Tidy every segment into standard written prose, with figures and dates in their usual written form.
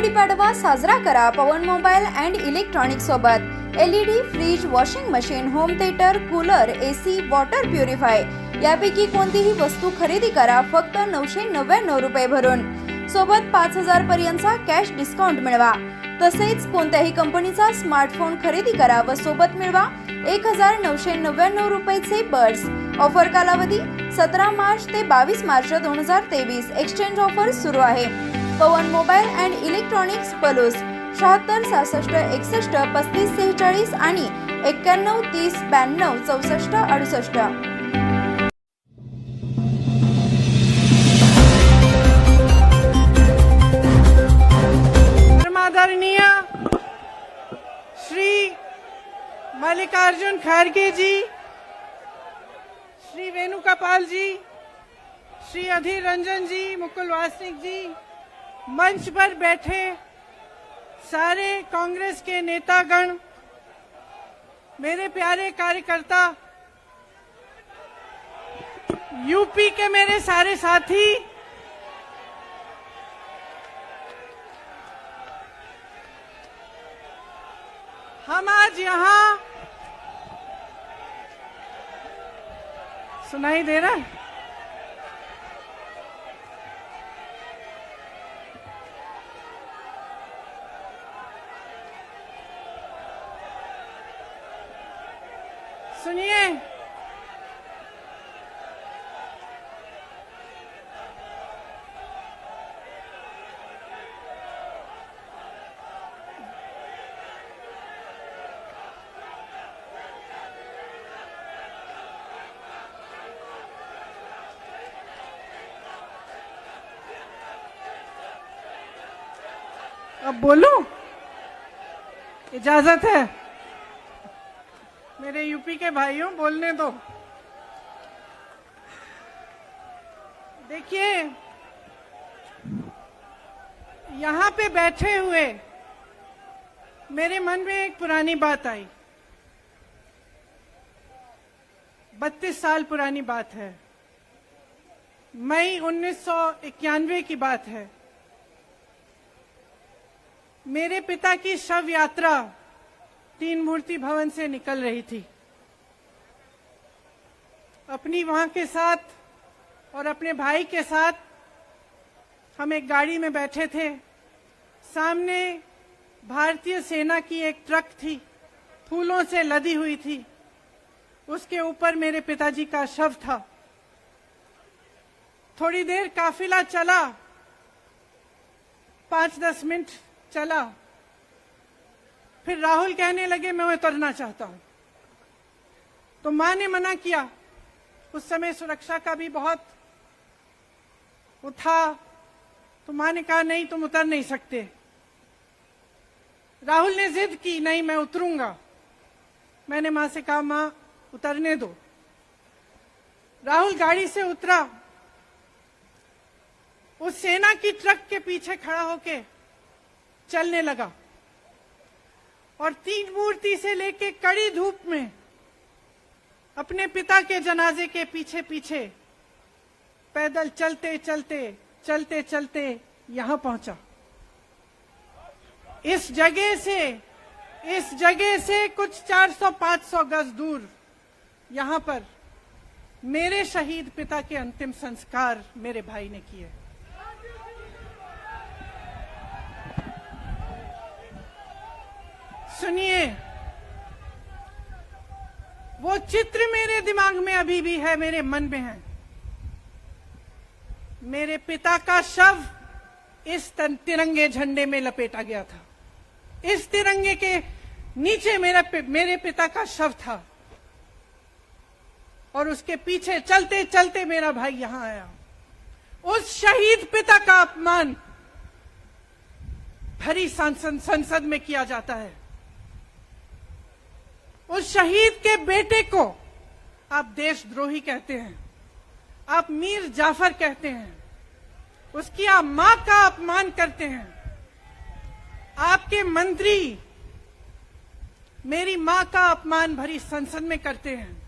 गुढीपाडवा साजरा करा Pawan mobile and electronic सोबत। LED, fridge, washing machine, home theatre, cooler, AC, water purifier यापैकी कोणतीही वस्तू खरेदी करा फक्त 999 रुपये भरून। सोबत 5000 पर्यंतचा कॅश डिस्काउंट मिळवा। तसेच कोणत्याही कंपनीचा स्मार्टफोन खरेदी करा व सोबत मिळवा 1999 रुपयाचे बड्स। ऑफर कालावधी 17 मार्च ते 22 मार्च 2023। एक्सचेंज ऑफर सुरू आहे। पवन मोबाईल अँड इलेक्ट्रॉनिक्स, पलूस 76 66 61 35 46 आणि 91 30 92 64 68। आदरणीय श्री मल्लिकार्जुन खड़गे जी, श्री वेणुगोपाल जी, श्री अधीर रंजन जी, मुकुल वासनिक जी, मंच पर बैठे सारे कांग्रेस के नेतागण, मेरे प्यारे कार्यकर्ता, यूपी के मेरे सारे साथी, हम आज यहाँ सुनाई दे रहा है? सुनिए, अब बोलूं? इजाजत है? मेरे यूपी के भाइयों, बोलने दो। देखिए, यहां पे बैठे हुए मेरे मन में एक पुरानी बात आई। 32 साल पुरानी बात है। मई 1991 की बात है। मेरे पिता की शव यात्रा तीन मूर्ति भवन से निकल रही थी। अपनी मां के साथ और अपने भाई के साथ हम एक गाड़ी में बैठे थे। सामने भारतीय सेना की एक ट्रक थी, फूलों से लदी हुई थी। उसके ऊपर मेरे पिताजी का शव था। थोड़ी देर काफिला चला, 5-10 मिनट चला। फिर राहुल कहने लगे मैं उतरना चाहता हूं। तो मां ने मना किया। उस समय सुरक्षा का भी बहुत था। तो मां ने कहा नहीं, तुम उतर नहीं सकते। राहुल ने जिद की, नहीं मैं उतरूंगा। मैंने मां से कहा मां उतरने दो। राहुल गाड़ी से उतरा। उस सेना की ट्रक के पीछे खड़ा होके चलने लगा और तीन मूर्ति से लेके कड़ी धूप में अपने पिता के जनाजे के पीछे पीछे पैदल चलते चलते चलते चलते यहां पहुंचा। इस जगह से कुछ 400-500 गज दूर यहां पर मेरे शहीद पिता के अंतिम संस्कार मेरे भाई ने किए। सुनिए, वो चित्र मेरे दिमाग में अभी भी है, मेरे मन में है। मेरे पिता का शव इस तिरंगे झंडे में लपेटा गया था। इस तिरंगे के नीचे मेरे पिता का शव था और उसके पीछे चलते चलते मेरा भाई यहां आया। उस शहीद पिता का अपमान भरी संसद में किया जाता है। उस शहीद के बेटे को आप देशद्रोही कहते हैं, आप मीर जाफर कहते हैं, उसकी आप मां का अपमान करते हैं। आपके मंत्री मेरी मां का अपमान भरी संसद में करते हैं।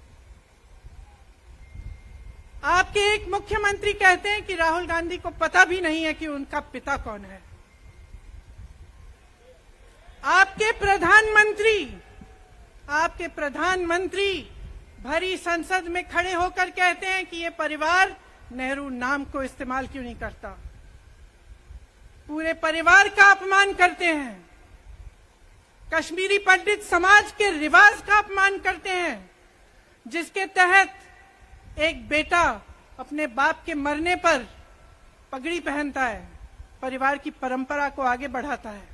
आपके एक मुख्यमंत्री कहते हैं कि राहुल गांधी को पता भी नहीं है कि उनका पिता कौन है। आपके प्रधानमंत्री भरी संसद में खड़े होकर कहते हैं कि ये परिवार नेहरू नाम को इस्तेमाल क्यों नहीं करता। पूरे परिवार का अपमान करते हैं, कश्मीरी पंडित समाज के रिवाज का अपमान करते हैं, जिसके तहत एक बेटा अपने बाप के मरने पर पगड़ी पहनता है, परिवार की परंपरा को आगे बढ़ाता है।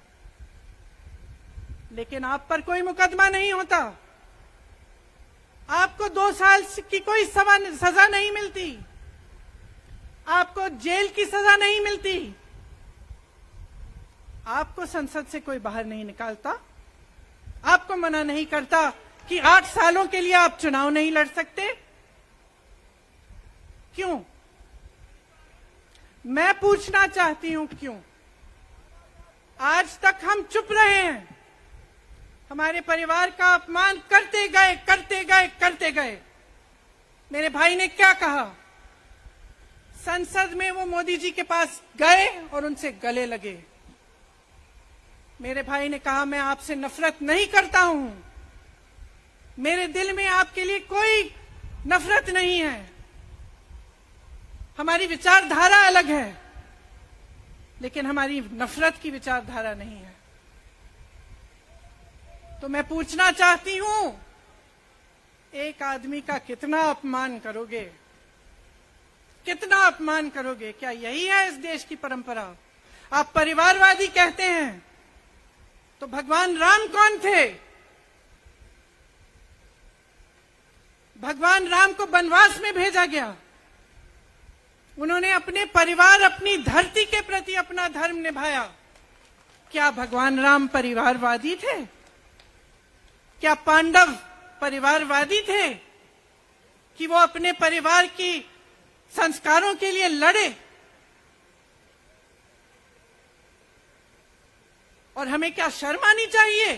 लेकिन आप पर कोई मुकदमा नहीं होता, आपको 2 साल की कोई सजा नहीं मिलती, आपको जेल की सजा नहीं मिलती, आपको संसद से कोई बाहर नहीं निकालता, आपको मना नहीं करता कि 8 सालों के लिए आप चुनाव नहीं लड़ सकते। क्यों? मैं पूछना चाहती हूं क्यों? आज तक हम चुप रहे हैं, हमारे परिवार का अपमान करते गए। मेरे भाई ने क्या कहा? संसद में वो मोदी जी के पास गए और उनसे गले लगे। मेरे भाई ने कहा मैं आपसे नफरत नहीं करता हूं, मेरे दिल में आपके लिए कोई नफरत नहीं है, हमारी विचारधारा अलग है, लेकिन हमारी नफरत की विचारधारा नहीं है। तो मैं पूछना चाहती हूं, एक आदमी का कितना अपमान करोगे? कितना अपमान करोगे? क्या यही है इस देश की परंपरा? आप परिवारवादी कहते हैं, तो भगवान राम कौन थे? भगवान राम को वनवास में भेजा गया, उन्होंने अपने परिवार, अपनी धरती के प्रति अपना धर्म निभाया। क्या भगवान राम परिवारवादी थे? क्या पांडव परिवारवादी थे कि वो अपने परिवार की संस्कारों के लिए लड़े? और हमें क्या शर्म आनी चाहिए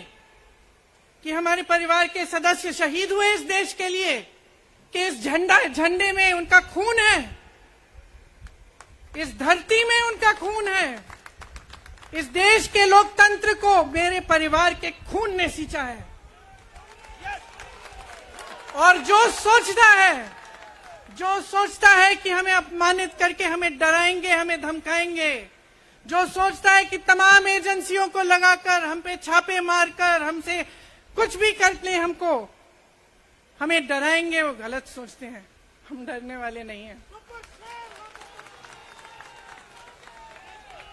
कि हमारे परिवार के सदस्य शहीद हुए इस देश के लिए, कि इस झंडे में उनका खून है, इस धरती में उनका खून है, इस देश के लोकतंत्र को मेरे परिवार के खून ने सींचा है। और जो सोचता है कि हमें अपमानित करके हमें डराएंगे, हमें धमकाएंगे, जो सोचता है कि तमाम एजेंसियों को लगाकर हम पे छापे मारकर हमसे कुछ भी कर ले, हमें डराएंगे, वो गलत सोचते हैं। हम डरने वाले नहीं हैं,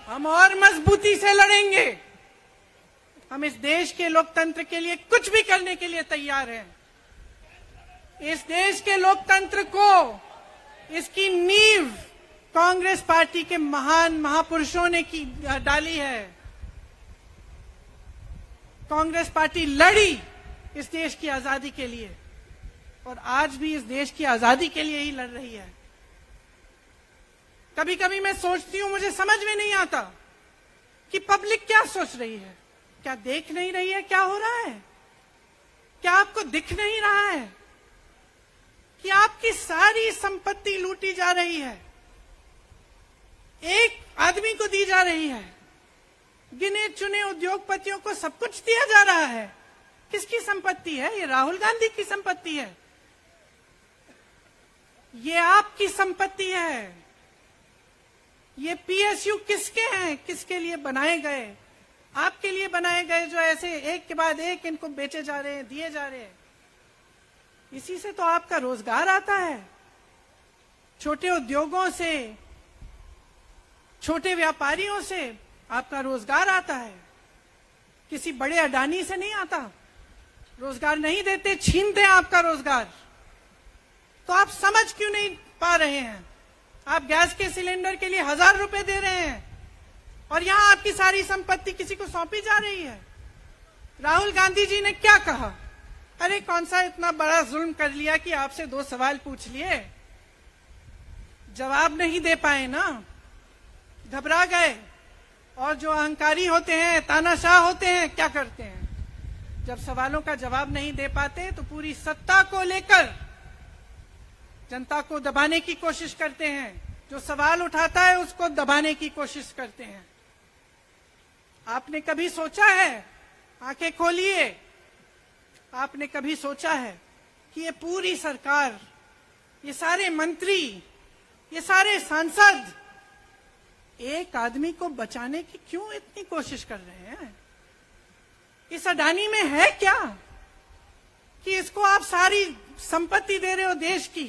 हम और मजबूती से लड़ेंगे। हम इस देश के लोकतंत्र के लिए कुछ भी करने के लिए तैयार हैं। इस देश के लोकतंत्र को, इसकी नींव कांग्रेस पार्टी के महान महापुरुषों ने डाली है। कांग्रेस पार्टी लड़ी इस देश की आजादी के लिए और आज भी इस देश की आजादी के लिए ही लड़ रही है। कभी कभी मैं सोचती हूं, मुझे समझ में नहीं आता कि पब्लिक क्या सोच रही है। क्या देख नहीं रही है क्या हो रहा है? क्या आपको दिख नहीं रहा है कि आपकी सारी संपत्ति लूटी जा रही है, एक आदमी को दी जा रही है, गिने चुने उद्योगपतियों को सब कुछ दिया जा रहा है? किसकी संपत्ति है? ये राहुल गांधी की संपत्ति है, ये आपकी संपत्ति है। ये पीएसयू किसके हैं? किसके लिए बनाए गए? आपके लिए बनाए गए, जो ऐसे एक के बाद एक इनको बेचे जा रहे हैं, दिए जा रहे हैं। इसी से तो आपका रोजगार आता है, छोटे उद्योगों से, छोटे व्यापारियों से आपका रोजगार आता है, किसी बड़े अडानी से नहीं आता। रोजगार नहीं देते, छीनते हैं आपका रोजगार। तो आप समझ क्यों नहीं पा रहे हैं? आप गैस के सिलेंडर के लिए 1000 रुपए दे रहे हैं और यहां आपकी सारी संपत्ति किसी को सौंपी जा रही है। राहुल गांधी जी ने क्या कहा? अरे कौन सा इतना बड़ा जुल्म कर लिया कि आपसे 2 सवाल पूछ लिए, जवाब नहीं दे पाए ना, घबरा गए। और जो अहंकारी होते हैं, तानाशाह होते हैं, क्या करते हैं? जब सवालों का जवाब नहीं दे पाते तो पूरी सत्ता को लेकर जनता को दबाने की कोशिश करते हैं। जो सवाल उठाता है उसको दबाने की कोशिश करते हैं। आपने कभी सोचा है आंखें खोलिए। आपने कभी सोचा है कि ये पूरी सरकार, ये सारे मंत्री, ये सारे सांसद एक आदमी को बचाने की क्यों इतनी कोशिश कर रहे हैं? इस अडानी में है क्या कि इसको आप सारी संपत्ति दे रहे हो देश की?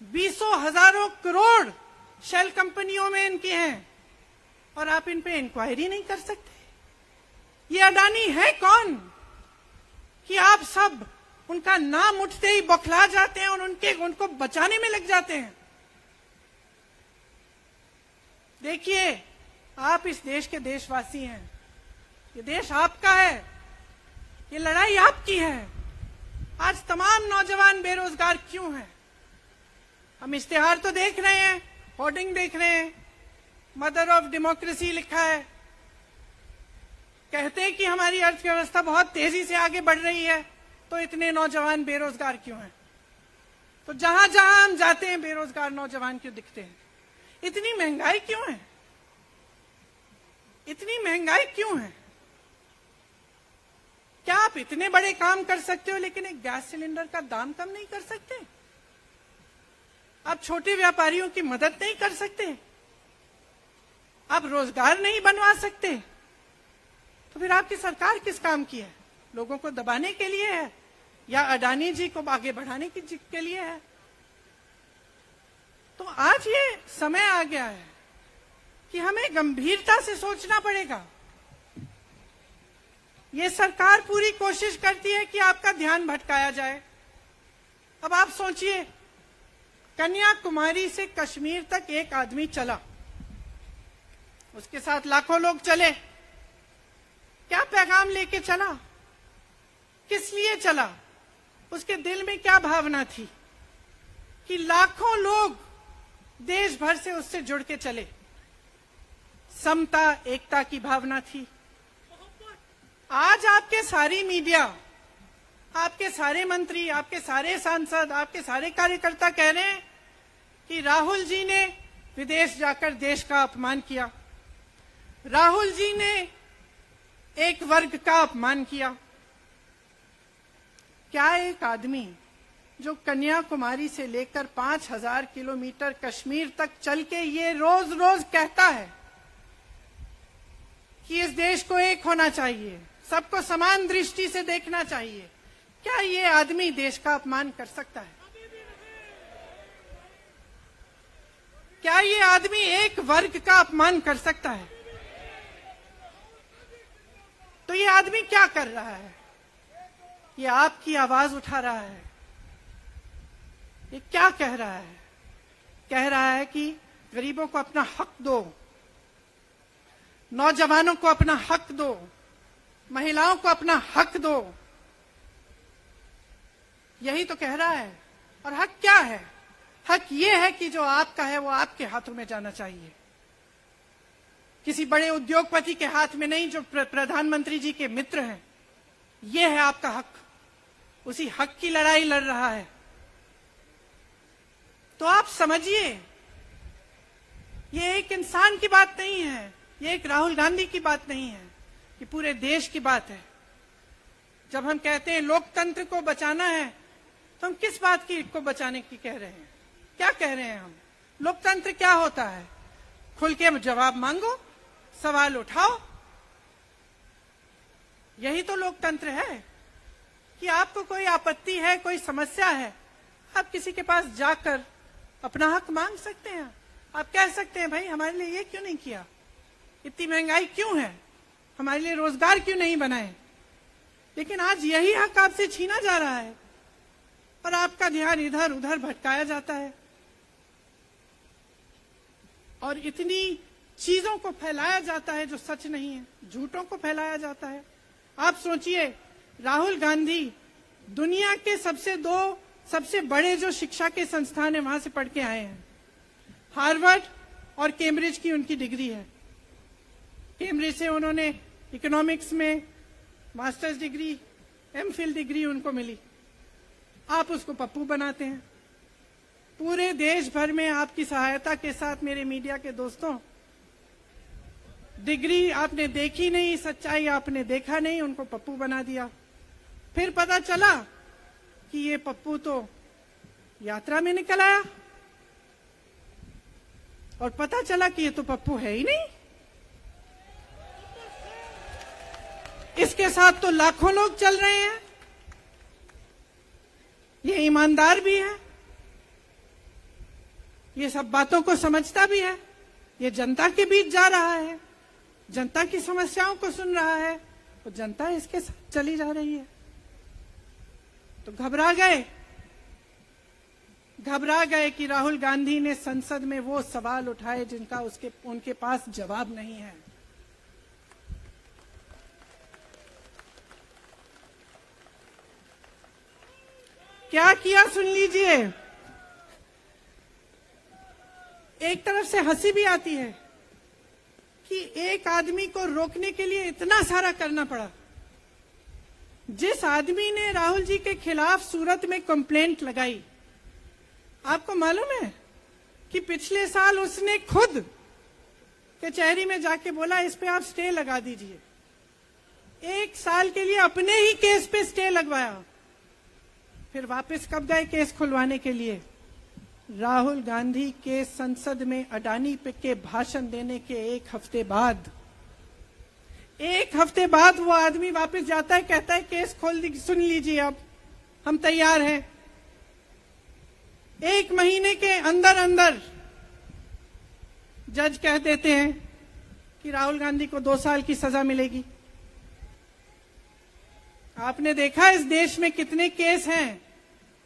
बीसों हजारों करोड़ शेल कंपनियों में इनकी हैं और आप इन पे इंक्वायरी नहीं कर सकते? ये अडानी है कौन कि आप सब उनका नाम उठते ही बौखला जाते हैं और उनको बचाने में लग जाते हैं? देखिए, आप इस देश के देशवासी हैं, ये देश आपका है, ये लड़ाई आपकी है। आज तमाम नौजवान बेरोजगार क्यों हैं? हम इश्तेहार तो देख रहे हैं, होर्डिंग देख रहे हैं, मदर ऑफ डेमोक्रेसी लिखा है, कहते हैं कि हमारी अर्थव्यवस्था बहुत तेजी से आगे बढ़ रही है, तो इतने नौजवान बेरोजगार क्यों हैं? तो जहां जहां हम जाते हैं बेरोजगार नौजवान क्यों दिखते हैं? इतनी महंगाई क्यों है? इतनी महंगाई क्यों है? क्या आप इतने बड़े काम कर सकते हो लेकिन एक गैस सिलेंडर का दाम कम नहीं कर सकते? आप छोटे व्यापारियों की मदद नहीं कर सकते? आप रोजगार नहीं बनवा सकते? तो फिर आपकी सरकार किस काम की है? लोगों को दबाने के लिए है या अडानी जी को आगे बढ़ाने के लिए है? तो आज ये समय आ गया है कि हमें गंभीरता से सोचना पड़ेगा। ये सरकार पूरी कोशिश करती है कि आपका ध्यान भटकाया जाए। अब आप सोचिए, कन्याकुमारी से कश्मीर तक एक आदमी चला, उसके साथ लाखों लोग चले। क्या पैगाम लेके चला? किस लिए चला? उसके दिल में क्या भावना थी कि लाखों लोग देश भर से उससे जुड़ के चले? समता, एकता की भावना थी। आज आपके सारी मीडिया, आपके सारे मंत्री, आपके सारे सांसद, आपके सारे कार्यकर्ता कह रहे हैं कि राहुल जी ने विदेश जाकर देश का अपमान किया, राहुल जी ने एक वर्ग का अपमान किया। क्या एक आदमी जो कन्याकुमारी से लेकर 5000 किलोमीटर कश्मीर तक चल के ये रोज रोज कहता है कि इस देश को एक होना चाहिए, सबको समान दृष्टि से देखना चाहिए, क्या ये आदमी देश का अपमान कर सकता है? क्या ये आदमी एक वर्ग का अपमान कर सकता है? तो ये आदमी क्या कर रहा है? ये आपकी आवाज उठा रहा है। ये क्या कह रहा है? कह रहा है कि गरीबों को अपना हक दो, नौजवानों को अपना हक दो, महिलाओं को अपना हक दो। यही तो कह रहा है। और हक क्या है? हक ये है कि जो आपका है वो आपके हाथों में जाना चाहिए, किसी बड़े उद्योगपति के हाथ में नहीं, जो प्रधानमंत्री जी के मित्र हैं। ये है आपका हक। उसी हक की लड़ाई लड़ रहा है। तो आप समझिए, ये एक इंसान की बात नहीं है, ये एक राहुल गांधी की बात नहीं है, ये पूरे देश की बात है। जब हम कहते हैं लोकतंत्र को बचाना है, तो हम किस बात की को बचाने की कह रहे हैं? क्या कह रहे हैं हम? लोकतंत्र क्या होता है? खुल के जवाब मांगो, सवाल उठाओ। यही तो लोकतंत्र है कि आपको कोई आपत्ति है, कोई समस्या है, आप किसी के पास जाकर अपना हक मांग सकते हैं। आप कह सकते हैं, भाई हमारे लिए ये क्यों नहीं किया, इतनी महंगाई क्यों है, हमारे लिए रोजगार क्यों नहीं बनाए। लेकिन आज यही हक आपसे छीना जा रहा है और आपका ध्यान इधर उधर भटकाया जाता है और इतनी चीजों को फैलाया जाता है जो सच नहीं है, झूठों को फैलाया जाता है। आप सोचिए, राहुल गांधी दुनिया के सबसे बड़े जो शिक्षा के संस्थान है वहां से पढ़ के आए हैं। हार्वर्ड और कैम्ब्रिज की उनकी डिग्री है। कैम्ब्रिज से उन्होंने इकोनॉमिक्स में मास्टर्स डिग्री, एमफिल डिग्री उनको मिली। आप उसको पप्पू बनाते हैं। पूरे देश भर में आपकी सहायता के साथ, मेरे मीडिया के दोस्तों, डिग्री आपने देखी नहीं, सच्चाई आपने देखा नहीं, उनको पप्पू बना दिया। फिर पता चला कि ये पप्पू तो यात्रा में निकल आया और पता चला कि ये तो पप्पू है ही नहीं। इसके साथ तो लाखों लोग चल रहे हैं। ये ईमानदार भी है, ये सब बातों को समझता भी है, ये जनता के बीच जा रहा है, जनता की समस्याओं को सुन रहा है, तो जनता इसके साथ चली जा रही है। तो घबरा गए कि राहुल गांधी ने संसद में वो सवाल उठाए जिनका उनके पास जवाब नहीं है। क्या किया सुन लीजिए। एक तरफ से हंसी भी आती है कि एक आदमी को रोकने के लिए इतना सारा करना पड़ा। जिस आदमी ने राहुल जी के खिलाफ सूरत में कंप्लेंट लगाई, आपको मालूम है कि पिछले साल उसने खुद कचहरी में जाके बोला इस पे आप स्टे लगा दीजिए। 1 साल के लिए अपने ही केस पे स्टे लगवाया। फिर वापस कब गए केस खुलवाने के लिए? राहुल गांधी के संसद में अडानी पे के भाषण देने के 1 हफ्ते बाद। 1 हफ्ते बाद वो आदमी वापस जाता है, कहता है केस खोल दी, सुन लीजिए अब हम तैयार हैं। 1 महीने के अंदर अंदर जज कह देते हैं कि राहुल गांधी को 2 साल की सजा मिलेगी। आपने देखा इस देश में कितने केस हैं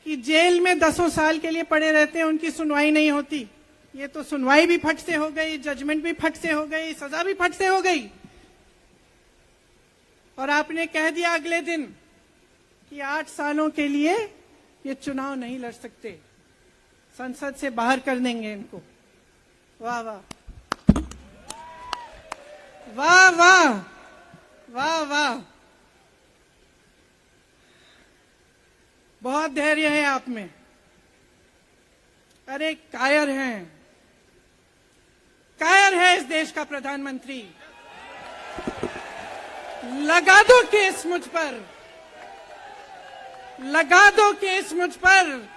कि जेल में 10 साल के लिए पड़े रहते हैं, उनकी सुनवाई नहीं होती। ये तो सुनवाई भी फट से हो गई, जजमेंट भी फट से हो गई, सजा भी फट से हो गई। और आपने कह दिया अगले दिन कि 8 सालों के लिए ये चुनाव नहीं लड़ सकते, संसद से बाहर कर देंगे इनको। वाह वाह वाह वाह वाह वाह, बहुत धैर्य है आप में। अरे कायर है इस देश का प्रधानमंत्री। लगा दो केस मुझ पर, लगा दो केस मुझ पर,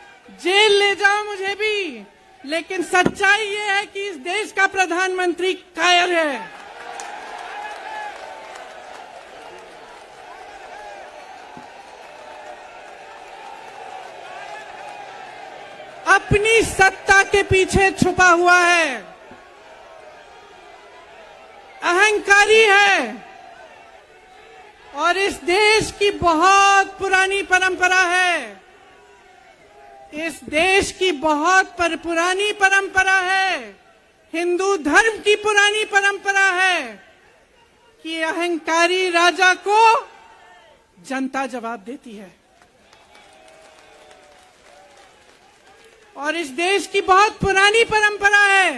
जेल ले जाओ मुझे भी, लेकिन सच्चाई ये है कि इस देश का प्रधानमंत्री कायर है। अपनी सत्ता के पीछे छुपा हुआ है, अहंकारी है, और इस देश की बहुत पुरानी परंपरा है, इस देश की बहुत पुरानी परंपरा है, हिंदू धर्म की पुरानी परंपरा है कि अहंकारी राजा को जनता जवाब देती है। और इस देश की बहुत पुरानी परंपरा है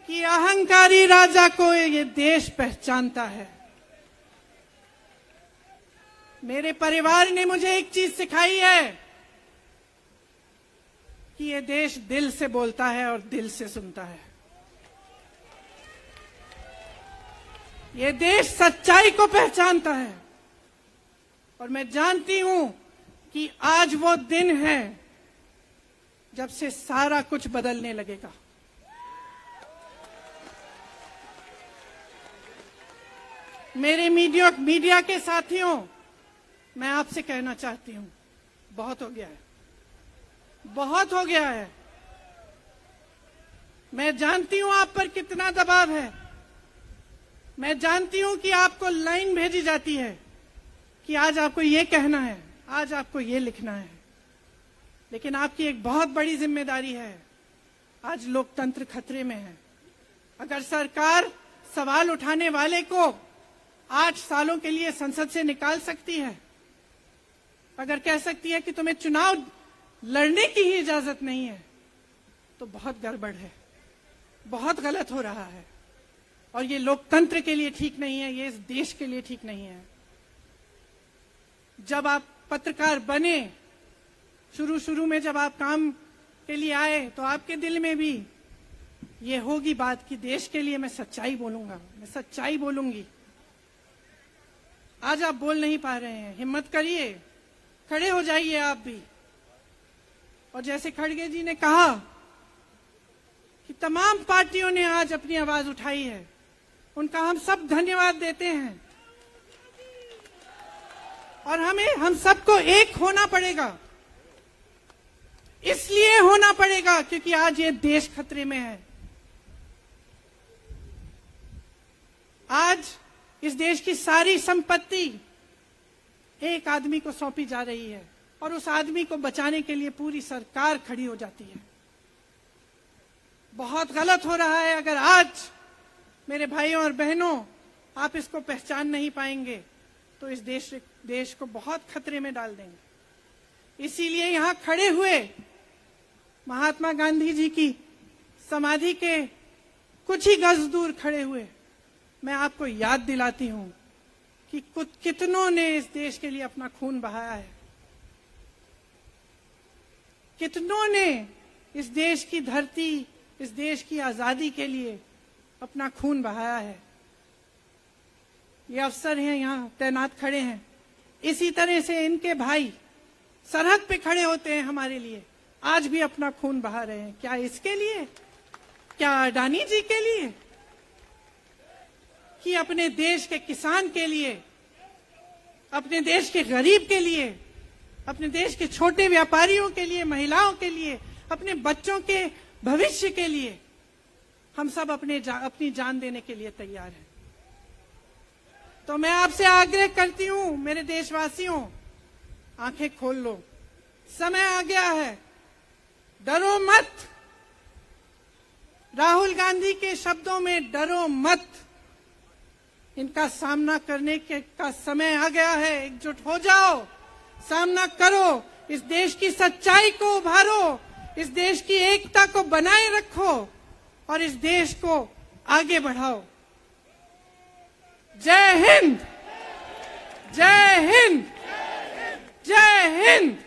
कि अहंकारी राजा को ये देश पहचानता है। मेरे परिवार ने मुझे एक चीज सिखाई है कि ये देश दिल से बोलता है और दिल से सुनता है। ये देश सच्चाई को पहचानता है। और मैं जानती हूं कि आज वो दिन है जब से सारा कुछ बदलने लगेगा। मेरे मीडिया के साथियों, मैं आपसे कहना चाहती हूं, बहुत हो गया है, बहुत हो गया है। मैं जानती हूं आप पर कितना दबाव है। मैं जानती हूं कि आपको लाइन भेजी जाती है कि आज आपको ये कहना है, आज आपको ये लिखना है, लेकिन आपकी एक बहुत बड़ी जिम्मेदारी है। आज लोकतंत्र खतरे में है। अगर सरकार सवाल उठाने वाले को 8 सालों के लिए संसद से निकाल सकती है, अगर कह सकती है कि तुम्हें चुनाव लड़ने की ही इजाजत नहीं है, तो बहुत गड़बड़ है, बहुत गलत हो रहा है। और ये लोकतंत्र के लिए ठीक नहीं है, ये इस देश के लिए ठीक नहीं है। जब आप पत्रकार बने, शुरू में जब आप काम के लिए आए, तो आपके दिल में भी ये होगी बात कि देश के लिए मैं सच्चाई बोलूंगा, मैं सच्चाई बोलूंगी। आज आप बोल नहीं पा रहे हैं, हिम्मत करिए, खड़े हो जाइए आप भी। और जैसे खड़गे जी ने कहा कि तमाम पार्टियों ने आज अपनी आवाज उठाई है, उनका हम सब धन्यवाद देते हैं। और हम सबको एक होना पड़ेगा, इसलिए होना पड़ेगा क्योंकि आज ये देश खतरे में है। आज इस देश की सारी संपत्ति एक आदमी को सौंपी जा रही है और उस आदमी को बचाने के लिए पूरी सरकार खड़ी हो जाती है। बहुत गलत हो रहा है। अगर आज मेरे भाइयों और बहनों आप इसको पहचान नहीं पाएंगे तो इस देश को बहुत खतरे में डाल देंगे। इसीलिए यहां खड़े हुए महात्मा गांधी जी की समाधि के कुछ ही गज दूर खड़े हुए मैं आपको याद दिलाती हूं कि कितनों ने इस देश के लिए अपना खून बहाया है, कितनों ने इस देश की धरती, इस देश की आजादी के लिए अपना खून बहाया है। ये अफसर हैं यहां तैनात खड़े हैं, इसी तरह से इनके भाई सरहद पे खड़े होते हैं हमारे लिए, आज भी अपना खून बहा रहे हैं। क्या इसके लिए? क्या अडानी जी के लिए? कि अपने देश के किसान के लिए, अपने देश के गरीब के लिए, अपने देश के छोटे व्यापारियों के लिए, महिलाओं के लिए, अपने बच्चों के भविष्य के लिए हम सब अपनी जान देने के लिए तैयार हैं। तो मैं आपसे आग्रह करती हूं मेरे देशवासियों, आंखें खोल लो, समय आ गया है, डरो मत। राहुल गांधी के शब्दों में डरो मत, इनका सामना करने का समय आ गया है। एकजुट हो जाओ, सामना करो, इस देश की सच्चाई को उभारो, इस देश की एकता को बनाए रखो और इस देश को आगे बढ़ाओ। जय हिंद, जय हिंद, जय हिंद।